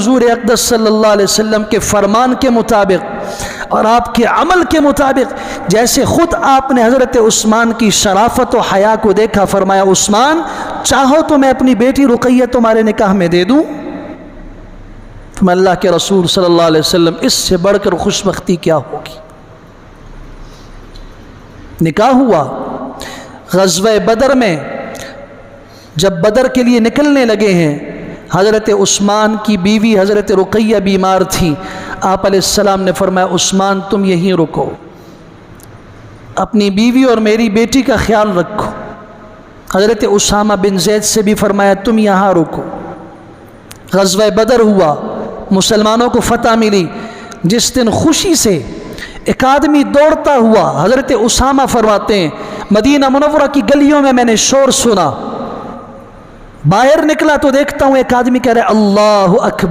حضور اقدس صلی اللہ علیہ وسلم کے فرمان کے مطابق اور آپ کے عمل کے مطابق، جیسے خود آپ نے حضرت عثمان کی شرافت و حیا کو دیکھا، فرمایا عثمان چاہو تو میں اپنی بیٹی رقیہ تمہارے نکاح میں دے دوں؟ میں اللہ کے رسول صلی اللہ علیہ وسلم اس سے بڑھ کر خوش بختی کیا ہوگی؟ نکاح ہوا۔ غزوہ بدر میں جب بدر کے لیے نکلنے لگے ہیں، حضرت عثمان کی بیوی حضرت رقیہ بیمار تھی۔ آپ علیہ السلام نے فرمایا عثمان تم یہیں رکو، اپنی بیوی اور میری بیٹی کا خیال رکھو۔ حضرت اسامہ بن زید سے بھی فرمایا تم یہاں رکو۔ غزوہ بدر ہوا، مسلمانوں کو فتح ملی۔ جس دن خوشی سے ایک آدمی دوڑتا ہوا، حضرت اسامہ فرماتے ہیں مدینہ منورہ کی گلیوں میں نے شور سنا، باہر نکلا تو دیکھتا ہوں ایک آدمی کہہ رہا ہے اللہ اکبر۔